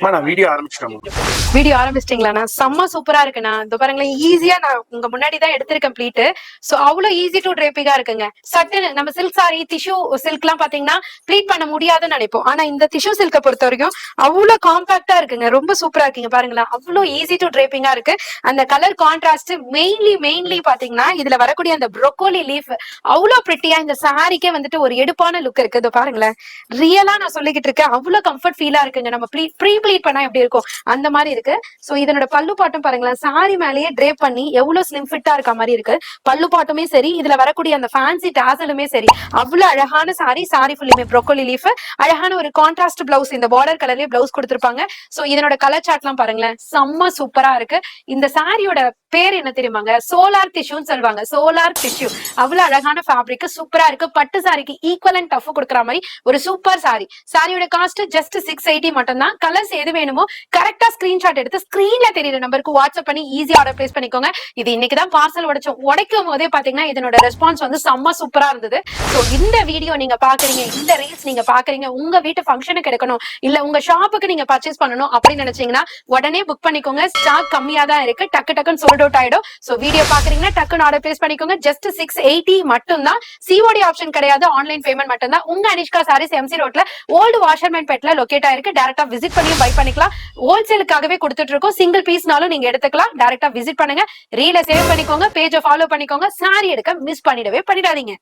நான் வீடியோ ஆரம்பிச்சிட்டேன். வீடியோ ஆரம்பிச்சிட்டீங்களா? செம்ம சூப்பரா இருக்குண்ணா. இந்த பாருங்களேன், ஈஸியா நான் உங்க முன்னாடி தான் எடுத்திருக்கேன் ப்ளீட். சோ அவ்வளவு ஈஸி டு ட்ரேப்பிங்கா இருக்குங்க. சட்டுன்னு நம்ம சில்க் சாரி டிஷ்யூ சில்க் எல்லாம் பாத்தீங்கன்னா ப்ளீட் பண்ண முடியாதுன்னு நினைப்போம். ஆனா இந்த டிஷ்யூ சில்க பொறுத்த வரைக்கும் அவ்வளவு காம்பாக்டா இருக்குங்க. ரொம்ப சூப்பரா இருக்குங்க. பாருங்களேன், அவ்வளவு ஈஸி டு ட்ரேப்பிங்கா இருக்கு. அந்த கலர் கான்ட்ராஸ்ட் மெயின்லி பாத்தீங்கன்னா இதுல வரக்கூடிய அந்த ப்ரோக்கோலி லீஃப் அவ்வளவு பிரிட்டியா இந்த சாரிக்கே வந்துட்டு ஒரு எடுப்பான லுக் இருக்கு. இதோ பாருங்களேன், ரியலா நான் சொல்லிக்கிட்டு இருக்கேன். அவ்வளவு கம்ஃபர்ட் ஃபீலா இருக்குங்க. நம்ம ப்ரீ ப்ளீட் பண்ணா எப்படி இருக்கும் அந்த மாதிரி இருக்கு. சோ இதனோட பல்லு பாட்டும் பாருங்களேன், சாரி மேலேயே ட்ரேப் பண்ணி எவ்வளவு ஸ்லிம் ஃபிட்டா இருக்க மாதிரி இருக்கு. பல்லு பாட்டுமே சரி, இதுல வரக்கூடிய அந்த ஃபேன்சி டாசலுமே சரி, அவ்வளவு அழகான சாரி ஃபுல்லுமே ப்ரோக்கோலி லீஃப், அழகான ஒரு கான்ட்ராஸ்ட் பிளவுஸ், இந்த பார்டர் கலர்லயே பிளவுஸ் கொடுத்திருப்பாங்க. சோ இதனோட கலர் சார்ட் எல்லாம் பாருங்களேன், செம்ம சூப்பரா இருக்கு. இந்த சாரியோட பேர் என்ன தெரியுமாங்க? சோலார் டிஷ்யூன்னு சொல்லுவாங்க. சோலார் டிஷ்யூ அவ்வளவு அழகான ஃபேப்ரிக், சூப்பரா இருக்கு. பட்டு சாரிக்கு ஈக்குவலன்ட் டஃப் கொடுக்குற மாதிரி ஒரு சூப்பர் சாரி. சாரியோட காஸ்ட் ஜஸ்ட் 680 மட்டும் தான். கலர்ஸ் எது வேணுமோ கரெக்டா ஸ்கிரீன்ஷாட் எடுத்து ஸ்கிரீன்ல தெரியுற நம்பருக்கு வாட்ஸ்அப் பண்ணி ஈஸியா ஆர்டர் பிளேஸ் பண்ணிக்கோங்க. இது இன்னைக்குதான் பார்சல் உடைச்சோம். உடைக்கும் போதே பாத்தீங்கன்னா இதனோட ரெஸ்பான்ஸ் வந்து செம்ம சூப்பரா இருந்தது. சோ இந்த வீடியோ நீங்க பாக்குறீங்க, இந்த ரீல்ஸ் நீங்க பாக்குறீங்க, உங்க வீட்டு ஃபங்க்ஷனுக்கு எடுக்கணும், இல்ல உங்க ஷாப்புக்கு நீங்க பர்ச்சேஸ் பண்ணணும் அப்படின்னு நினைச்சீங்கன்னா உடனே புக் பண்ணிக்கோங்க. ஸ்டாக் கம்மியா தான் இருக்கு. டக்குன்னு சோல்ட் அவுட் ஆயிடும். சோ வீடியோ பாக்குறீங்கன்னா டக்குன்னு ஆர்டர் பிளேஸ் பண்ணிக்கோங்க. ஜஸ்ட் 680 மட்டும் தான். சிஓடி ஆப்ஷன் கிடையாது, ஆன்லைன் பேமெண்ட் மட்டும் தான். உங்க அனிஷ்கா சாரீஸ் எம்சி ரோட்ல ஓல்டு வாஷர்மேன் பெட்ல லொகேட் ஆயிருக்கு. டைரக்டா விசிட் பண்ணி பை பண்ணிக்கலாம். ஹோல்சேலுக்காகவே கொடுத்துட்டு இருக்கோம். சிங்கிள் பீஸ்னாலும் நீங்க எடுத்துக்கலாம். டைரக்டா விசிட் பண்ணுங்க. ரீல சேவ் பண்ணிக்கோங்க, பேஜை ஃபாலோ பண்ணிக்கோங்க. சாரி எடுக்க மிஸ் பண்ணிடாதீங்க.